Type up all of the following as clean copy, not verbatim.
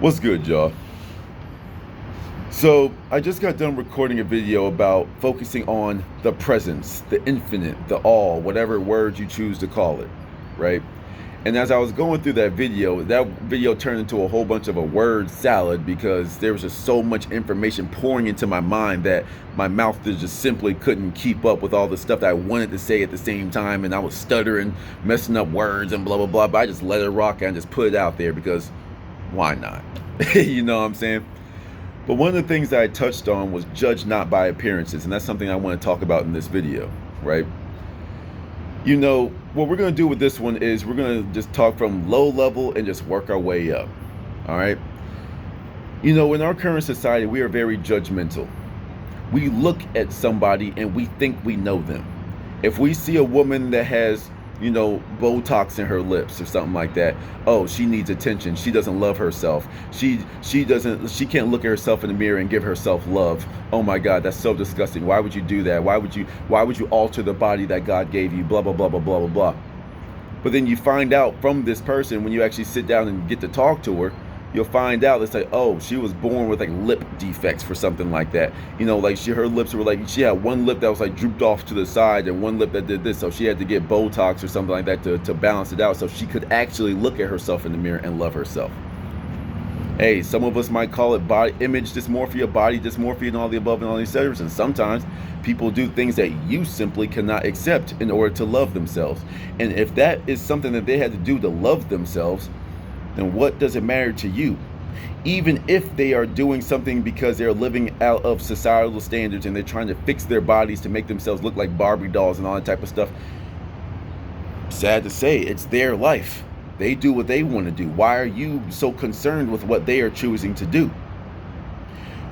What's good, y'all? So, I just got done recording a video about focusing on the presence, the infinite, the all, whatever word you choose to call it, right? And as I was going through that video turned into a whole bunch of a word salad because there was just so much information pouring into my mind that my mouth just simply couldn't keep up with all the stuff that I wanted to say at the same time, and I was stuttering, messing up words and blah, blah, blah, but I just let it rock and just put it out there because why not? You know what I'm saying? But one of the things that I touched on was judge not by appearances, and that's something I want to talk about in this video, right? You know, what we're going to do with this one is we're going to just talk from low level and just work our way up, all right? You know, in our current society, we are very judgmental. We look at somebody and we think we know them. If we see a woman that has, you know, Botox in her lips or something like that, oh, she needs attention, she doesn't love herself, she can't look at herself in the mirror and give herself love. Oh my God, that's so disgusting. Why would you do that? Why would you alter the body that God gave you? Blah blah blah blah blah blah blah. But then you find out from this person, when you actually sit down and get to talk to her, you'll find out it's like, oh, she was born with like lip defects for something like that. You know, like her lips were like, she had one lip that was like drooped off to the side and one lip that did this, so she had to get Botox or something like that to balance it out so she could actually look at herself in the mirror and love herself. Hey, some of us might call it body image dysmorphia, body dysmorphia, and all the above and all these others. And sometimes people do things that you simply cannot accept in order to love themselves. And if that is something that they had to do to love themselves, then what does it matter to you? Even if they are doing something because they're living out of societal standards and they're trying to fix their bodies to make themselves look like Barbie dolls and all that type of stuff, sad to say, it's their life. They do what they want to do. Why are you so concerned with what they are choosing to do?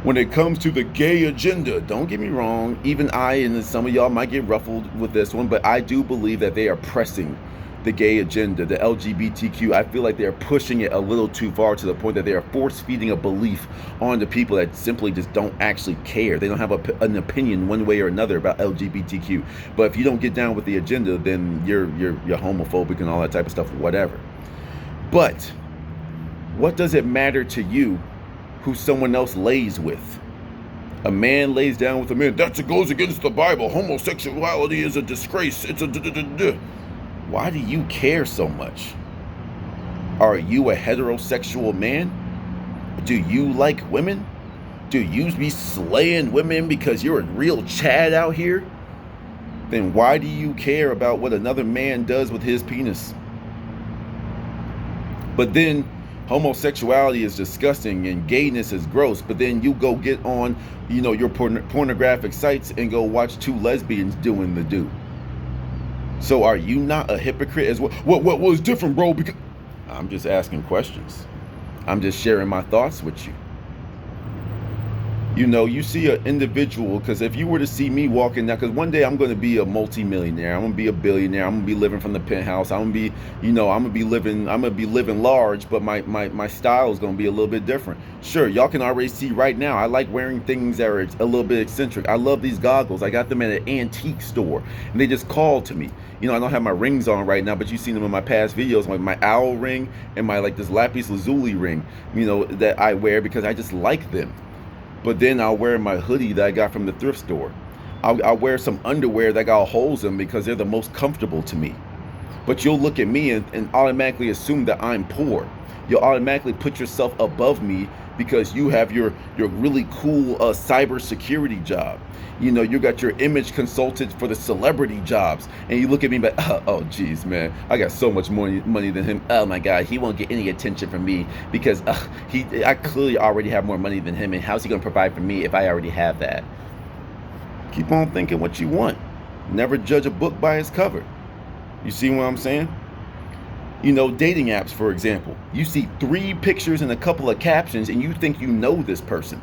When it comes to the gay agenda, don't get me wrong, even I and some of y'all might get ruffled with this one, but I do believe that they are pressing the gay agenda, the LGBTQ. I feel like they're pushing it a little too far to the point that they are force feeding a belief on the people that simply just don't actually care. They don't have an opinion one way or another about LGBTQ. But if you don't get down with the agenda, then you're homophobic and all that type of stuff, whatever. But what does it matter to you who someone else lays with? A man lays down with a man. That goes against the Bible. Homosexuality is a disgrace. It's a Why do you care so much? Are you a heterosexual man? Do you like women? Do you be slaying women because you're a real Chad out here? Then why do you care about what another man does with his penis? But then homosexuality is disgusting and gayness is gross, but then you go get on, you know, your pornographic sites and go watch two lesbians doing the do. So are you not a hypocrite as well? What was different, bro? Because I'm just asking questions. I'm just sharing my thoughts with you. You know, you see an individual, because if you were to see me walking now, because one day I'm going to be a multimillionaire, I'm going to be a billionaire, I'm going to be living from the penthouse, I'm going to be, you know, I'm going to be living large, but my style is going to be a little bit different. Sure, y'all can already see right now, I like wearing things that are a little bit eccentric. I love these goggles. I got them at an antique store, and they just called to me. You know, I don't have my rings on right now, but you've seen them in my past videos, like my owl ring and my, like, this lapis lazuli ring, you know, that I wear because I just like them. But then I'll wear my hoodie that I got from the thrift store. I'll wear some underwear that got holes in them because they're the most comfortable to me. But you'll look at me and automatically assume that I'm poor. You'll automatically put yourself above me because you have your really cool cyber security job. You know, you got your image consultant for the celebrity jobs, and you look at me like, oh geez, man, I got so much more money than him. Oh my God, he won't get any attention from me because I clearly already have more money than him, and how's he gonna provide for me if I already have that? Keep on thinking what you want. Never judge a book by its cover. You see what I'm saying? You know, dating apps, for example. You see 3 pictures and a couple of captions, and you think you know this person.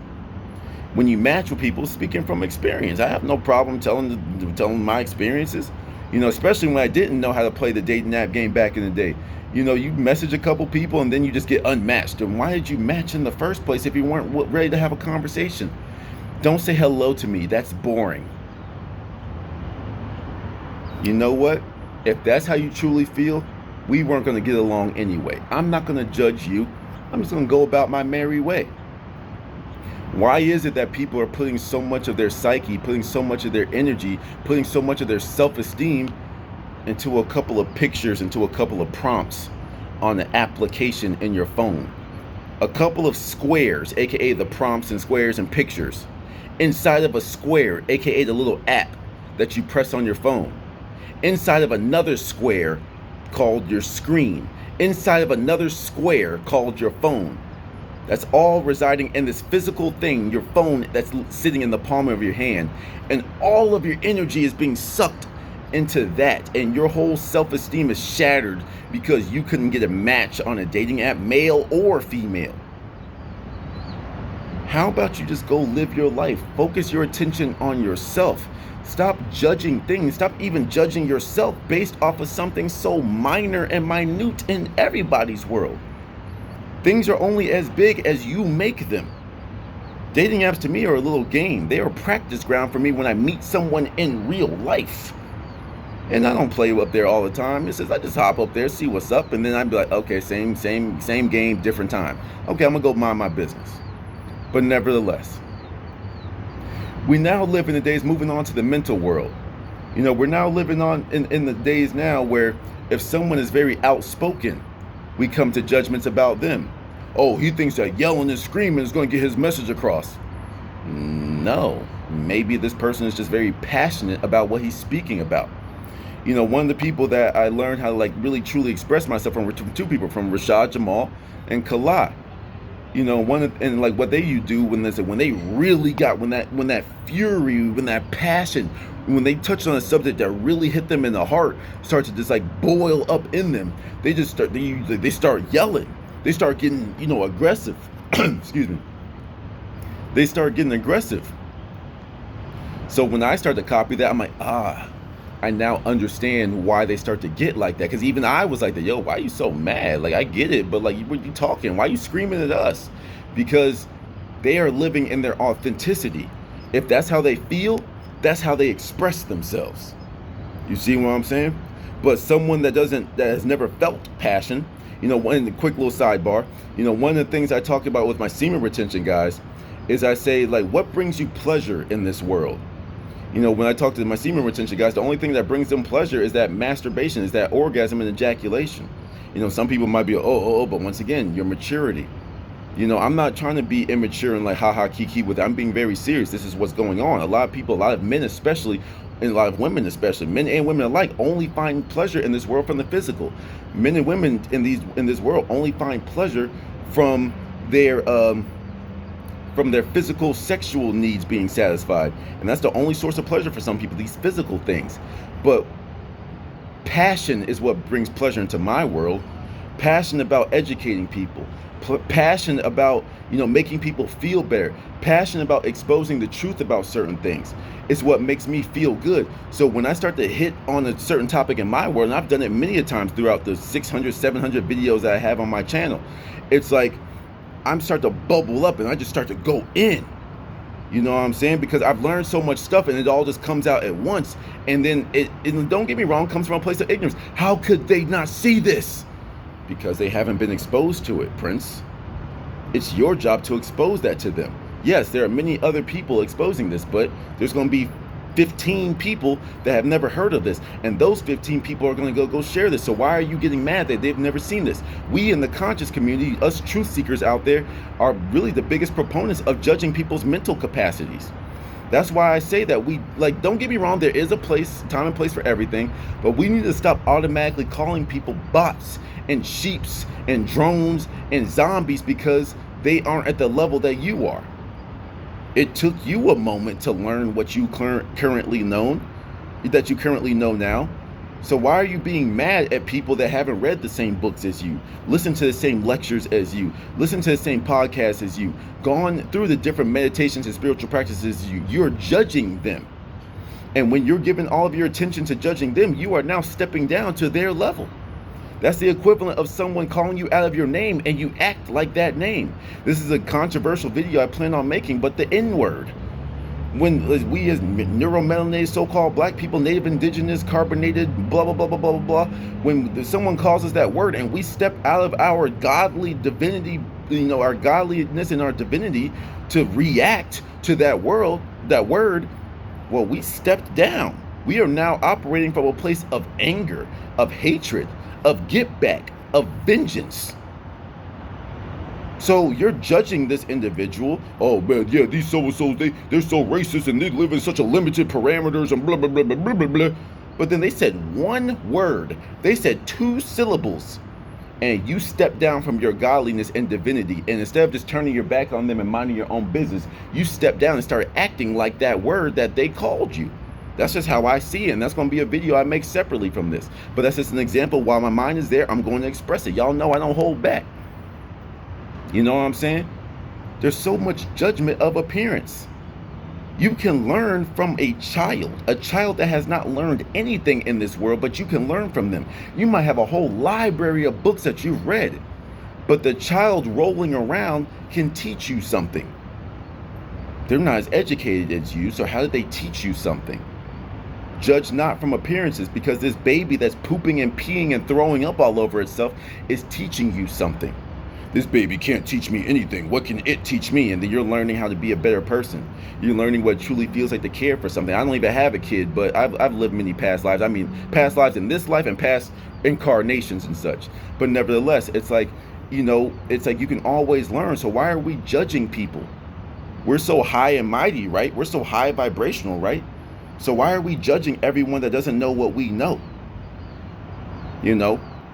When you match with people, speaking from experience, I have no problem telling my experiences. You know, especially when I didn't know how to play the dating app game back in the day. You know, you message a couple people and then you just get unmatched. And why did you match in the first place if you weren't ready to have a conversation? Don't say hello to me. That's boring. You know what? If that's how you truly feel, we weren't going to get along anyway. I'm not going to judge you. I'm just going to go about my merry way. Why is it that people are putting so much of their psyche, putting so much of their energy, putting so much of their self-esteem into a couple of pictures, into a couple of prompts on an application in your phone? A couple of squares, aka the prompts and squares and pictures, inside of a square, aka the little app that you press on your phone, inside of another square called your screen, inside of another square called your phone. That's all residing in this physical thing, your phone, that's sitting in the palm of your hand. And all of your energy is being sucked into that. And your whole self-esteem is shattered because you couldn't get a match on a dating app, male or female. How about you just go live your life? Focus your attention on yourself. Stop judging things. Stop even judging yourself based off of something so minor and minute in everybody's world. Things are only as big as you make them. Dating apps to me are a little game. They are a practice ground for me when I meet someone in real life. And I don't play up there all the time. It says I just hop up there, see what's up, and then I'd be like, okay, same game, different time. Okay, I'm gonna go mind my business. But nevertheless, we now live in the days, moving on to the mental world. You know, we're now living on in the days now where if someone is very outspoken, we come to judgments about them. Oh, he thinks that yelling and screaming is going to get his message across. No, maybe this person is just very passionate about what he's speaking about. You know, one of the people that I learned how to like really truly express myself from, two people, from Rashad Jamal and Kala. You know, and like what they do when they really got, when that fury, when that passion, when they touched on a subject that really hit them in the heart, start to just like boil up in them, they start yelling. They start getting, you know, aggressive. Excuse me. They start getting aggressive. So when I start to copy that, I'm like, I now understand why they start to get like that. Because even I was like, yo, why are you so mad? Like, I get it, but like, what are you talking? Why are you screaming at us? Because they are living in their authenticity. If that's how they feel, that's how they express themselves. You see what I'm saying? But someone that has never felt passion, you know, one quick little sidebar, you know, one of the things I talk about with my semen retention guys is I say, like, what brings you pleasure in this world? You know, when I talk to my semen retention guys, the only thing that brings them pleasure is that masturbation, is that orgasm and ejaculation. You know, some people might be, but once again, your maturity. You know, I'm not trying to be immature and like haha kiki with it. I'm being very serious. This is what's going on. A lot of people, a lot of men especially, and a lot of women especially, men and women alike, only find pleasure in this world from the physical. Men and women in this world only find pleasure from their physical sexual needs being satisfied. And that's the only source of pleasure for some people, these physical things. But passion is what brings pleasure into my world. Passion about educating people. Passion about, you know, making people feel better. Passion about exposing the truth about certain things. It's what makes me feel good. So when I start to hit on a certain topic in my world, and I've done it many a times throughout the 600, 700 videos that I have on my channel, it's like I'm starting to bubble up and I just start to go in. You know what I'm saying? Because I've learned so much stuff and it all just comes out at once. And then and don't get me wrong, comes from a place of ignorance. How could they not see this? Because they haven't been exposed to it, Prince. It's your job to expose that to them. Yes, there are many other people exposing this, but there's going to be 15 people that have never heard of this, and those 15 people are going to go share this. So why are you getting mad that they've never seen this? We in the conscious community, us truth seekers out there, are really the biggest proponents of judging people's mental capacities. That's why I say that we, like, don't get me wrong, there is a place, time and place for everything, but we need to stop automatically calling people bots and sheeps and drones and zombies because they aren't at the level that you are. It took you a moment to learn what you currently know now. So why are you being mad at people that haven't read the same books as you, listened to the same lectures as you, listened to the same podcasts as you, gone through the different meditations and spiritual practices as you? You're judging them. And when you're giving all of your attention to judging them, you are now stepping down to their level. That's the equivalent of someone calling you out of your name and you act like that name. This is a controversial video I plan on making, but the N-word. When we as neuromelanated so-called black people, native, indigenous, carbonated, blah, blah, blah, blah, blah, blah, when someone calls us that word and we step out of our godly divinity our godliness and our divinity to react to that word, well, we stepped down. We are now operating from a place of anger, of hatred, of get back, of vengeance. So you're judging this individual. Oh man, yeah, these so-and-sos, they're so racist and they live in such a limited parameters and blah, blah, blah, blah, blah, blah, blah. But then they said one word. They said 2 syllables. And you step down from your godliness and divinity. And instead of just turning your back on them and minding your own business, you step down and start acting like that word that they called you. That's just how I see it. And that's going to be a video I make separately from this. But that's just an example. While my mind is there, I'm going to express it. Y'all know I don't hold back. You know what I'm saying? There's so much judgment of appearance. You can learn from a child that has not learned anything in this world, but you can learn from them. You might have a whole library of books that you've read, but the child rolling around can teach you something. They're not as educated as you, so how did they teach you something? Judge not from appearances, because this baby that's pooping and peeing and throwing up all over itself is teaching you something. This baby can't teach me anything. What can it teach me? And then you're learning how to be a better person. You're learning what it truly feels like to care for something. I don't even have a kid, but I've lived many past lives. I mean, past lives in this life and past incarnations and such. But nevertheless, it's like, it's like you can always learn. So why are we judging people? We're so high and mighty, right? We're so high vibrational, right? So why are we judging everyone that doesn't know what we know?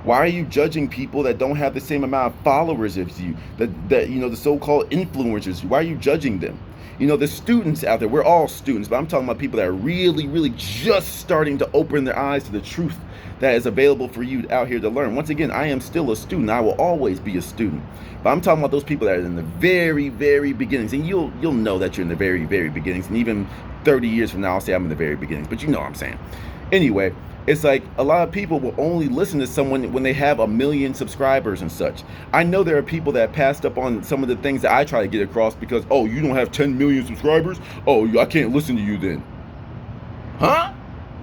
Why are you judging people that don't have the same amount of followers as you? That the so-called influencers. Why are you judging them? The students out there, we're all students, but I'm talking about people that are really, really just starting to open their eyes to the truth that is available for you out here to learn. Once again, I am still a student. I will always be a student. But I'm talking about those people that are in the very, very beginnings. And you'll know that you're in the very, very beginnings. And even 30 years from now, I'll say I'm in the very beginnings. But you know what I'm saying. Anyway, it's like a lot of people will only listen to someone when they have 1 million subscribers and such. I know there are people that passed up on some of the things that I try to get across because, oh, you don't have 10 million subscribers? Oh, I can't listen to you then. Huh?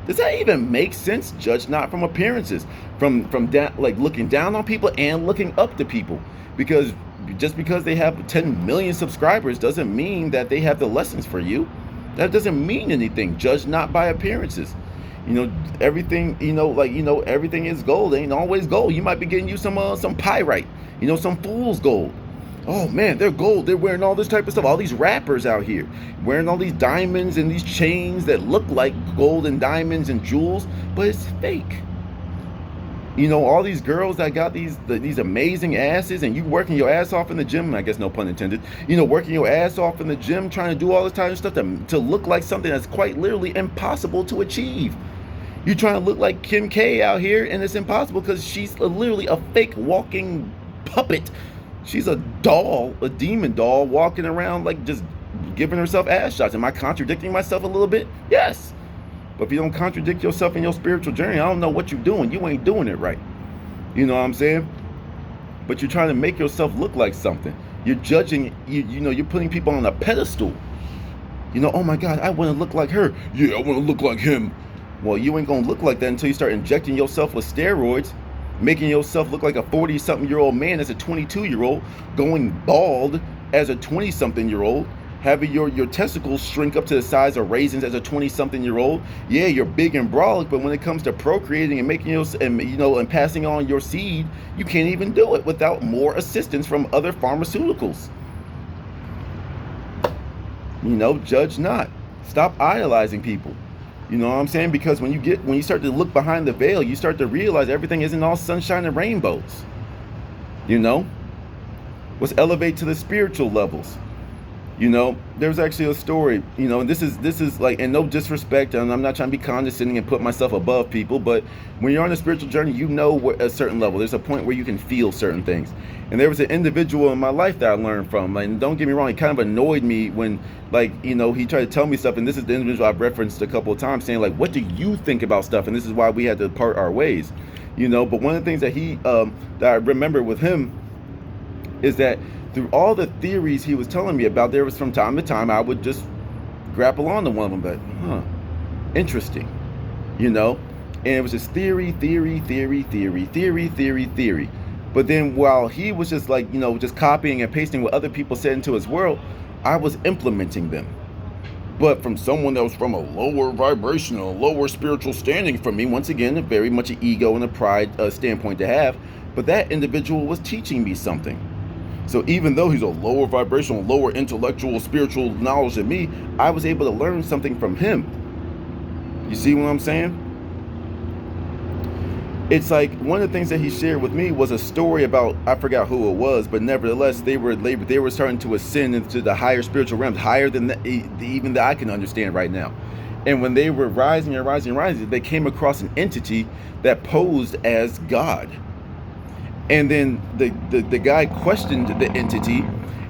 Does that even make sense? Judge not from appearances, from down, like looking down on people and looking up to people. Because just because they have 10 million subscribers doesn't mean that they have the lessons for you. That doesn't mean anything. Judge not by appearances. Everything, everything is gold. It ain't always gold. You might be getting you some pyrite, some fool's gold. Oh man, they're gold. They're wearing all this type of stuff. All these rappers out here wearing all these diamonds and these chains that look like gold and diamonds and jewels, but it's fake. All these girls that got these amazing asses, and you working your ass off in the gym, I guess no pun intended, working your ass off in the gym, trying to do all this type of stuff to look like something that's quite literally impossible to achieve. You're trying to look like Kim K out here, and it's impossible because she's literally a fake walking puppet. She's a doll, a demon doll, walking around like just giving herself ass shots. Am I contradicting myself a little bit? Yes. But if you don't contradict yourself in your spiritual journey, I don't know what you're doing. You ain't doing it right. You know what I'm saying? But you're trying to make yourself look like something. You're judging, you're putting people on a pedestal. Oh my God, I want to look like her. Yeah, I want to look like him. Well, you ain't going to look like that until you start injecting yourself with steroids, making yourself look like a 40-something-year-old man as a 22-year-old, going bald as a 20-something-year-old, having your testicles shrink up to the size of raisins as a 20-something-year-old. Yeah, you're big and brolic, but when it comes to procreating and making and passing on your seed, you can't even do it without more assistance from other pharmaceuticals. Judge not. Stop idolizing people. You know what I'm saying? Because when you start to look behind the veil, you start to realize everything isn't all sunshine and rainbows. Let's elevate to the spiritual levels. There's actually a story, and this is like, and no disrespect, and I'm not trying to be condescending and put myself above people, but when you're on a spiritual journey, a certain level. There's a point where you can feel certain things. And there was an individual in my life that I learned from, and don't get me wrong, he kind of annoyed me when, he tried to tell me stuff, and this is the individual I've referenced a couple of times, saying, what do you think about stuff? And this is why we had to part our ways, but one of the things that that I remember with him is that through all the theories he was telling me about, there was from time to time I would just grapple onto one of them, but interesting, and it was just theory. But then while he was just like, just copying and pasting what other people said into his world, I was implementing them. But from someone that was from a lower vibrational, lower spiritual standing from me, once again, very much an ego and a pride standpoint to have, but that individual was teaching me something. So even though he's a lower vibrational, lower intellectual, spiritual knowledge than me, I was able to learn something from him. You see what I'm saying? It's like one of the things that he shared with me was a story about, I forgot who it was, but nevertheless, they were starting to ascend into the higher spiritual realms, higher than even that I can understand right now. And when they were rising and rising and rising, they came across an entity that posed as God. And then the guy questioned the entity,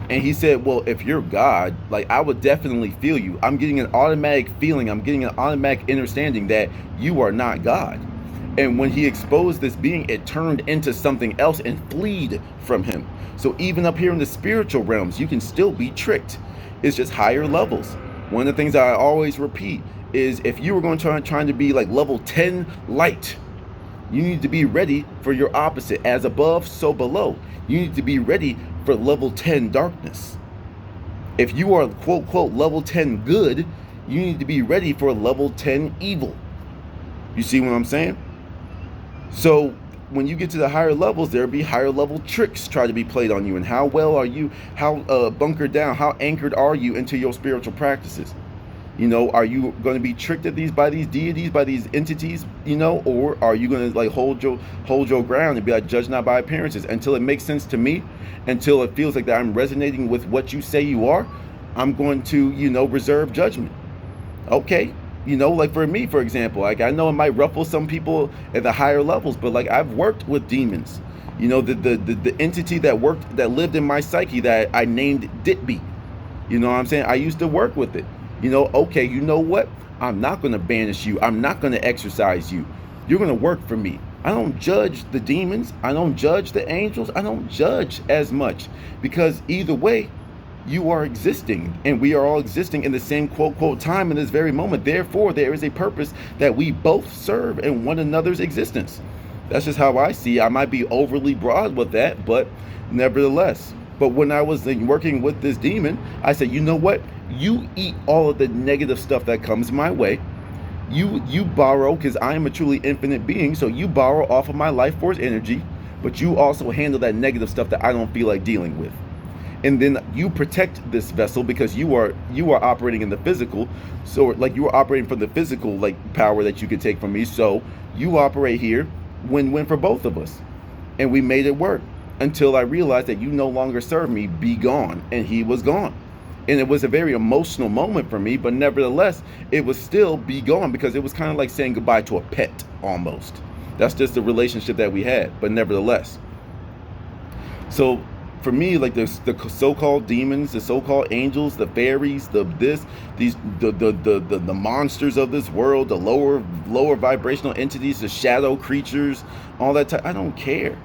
and he said, well, if you're God, like, I would definitely feel you. I'm getting an automatic feeling, I'm getting an automatic understanding that you are not God. And when he exposed this being, it turned into something else and fled from him. So even up here in the spiritual realms, you can still be tricked. It's just higher levels. One of the things I always repeat is, if you were going to trying to be like level 10 light, you need to be ready for your opposite. As above, so below. You need to be ready for level 10 darkness. If you are quote, quote, level 10 good, you need to be ready for level 10 evil. You see what I'm saying? So when you get to the higher levels, there'll be higher level tricks try to be played on you. And how well are you, how bunkered down, how anchored are you into your spiritual practices? Are you going to be tricked at by these deities, by these entities, or are you going to like hold your ground and be like, judge not by appearances? Until it makes sense to me, until it feels like that I'm resonating with what you say you are, I'm going to, reserve judgment. Okay. Like for me, for example, like I know it might ruffle some people at the higher levels, but like I've worked with demons. The entity that lived in my psyche that I named Ditby. You know what I'm saying? I used to work with it. Okay, you know what? I'm not going to banish you. I'm not going to exorcise you. You're going to work for me. I don't judge the demons. I don't judge the angels. I don't judge as much, because either way, you are existing, and we are all existing in the same quote, quote time in this very moment. Therefore, there is a purpose that we both serve in one another's existence. That's just how I see. I might be overly broad with that, but nevertheless. But when I was working with this demon, I said, you know what? You eat all of the negative stuff that comes my way. You borrow, because I am a truly infinite being, so you borrow off of my life force energy, but you also handle that negative stuff that I don't feel like dealing with. And then you protect this vessel, because you are operating in the physical. So like you are operating from the physical like power that you could take from me. So you operate here, win-win for both of us. And we made it work until I realized that you no longer serve me, be gone. And he was gone. And it was a very emotional moment for me, but nevertheless, it was still be gone, because it was kind of like saying goodbye to a pet almost. That's just the relationship that we had, but nevertheless. So for me, like the so-called demons, the so-called angels, the fairies, the monsters of this world, the lower vibrational entities, the shadow creatures, all that I don't care.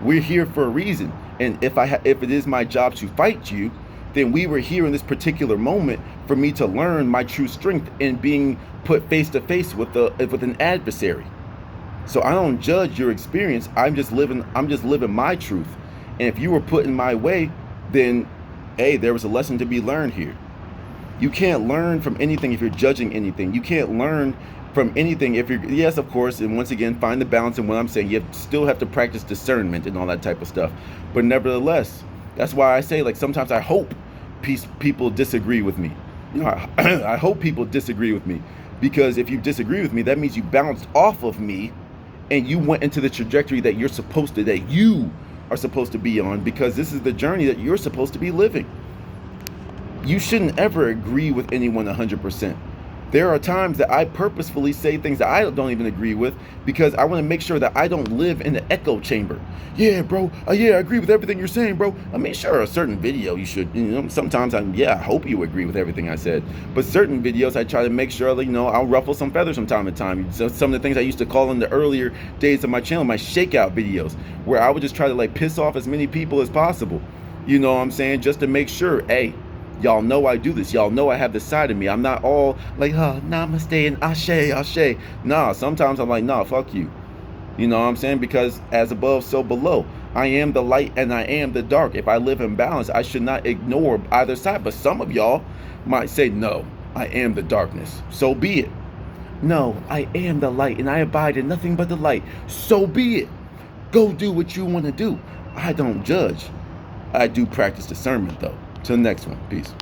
We're here for a reason. And if it is my job to fight you, then we were here in this particular moment for me to learn my true strength in being put face to face with an adversary. So I don't judge your experience. I'm just living my truth. And if you were put in my way, then, hey, there was a lesson to be learned here. You can't learn from anything if you're judging anything. You can't learn from anything if you're, yes, of course, and once again, find the balance in what I'm saying. You still have to practice discernment and all that type of stuff. But nevertheless, that's why I say, like, sometimes I hope people disagree with me. I hope people disagree with me, because if you disagree with me, that means you bounced off of me and you went into the trajectory that you are supposed to be on, because this is the journey that you're supposed to be living. You shouldn't ever agree with anyone 100%. There are times that I purposefully say things that I don't even agree with, because I want to make sure that I don't live in the echo chamber. Yeah, bro. Yeah, I agree with everything you're saying, bro. I mean, sure, a certain video you should, sometimes I hope you agree with everything I said. But certain videos, I try to make sure that, I'll ruffle some feathers from time to time. So some of the things I used to call in the earlier days of my channel, my shakeout videos, where I would just try to like piss off as many people as possible. You know what I'm saying? Just to make sure, hey, y'all know I do this. Y'all know I have this side of me. I'm not all like, namaste and ashe. Nah, sometimes I'm like, nah, fuck you. You know what I'm saying? Because as above, so below. I am the light and I am the dark. If I live in balance, I should not ignore either side. But some of y'all might say, no, I am the darkness. So be it. No, I am the light and I abide in nothing but the light. So be it. Go do what you want to do. I don't judge. I do practice discernment though. Till the next one. Peace.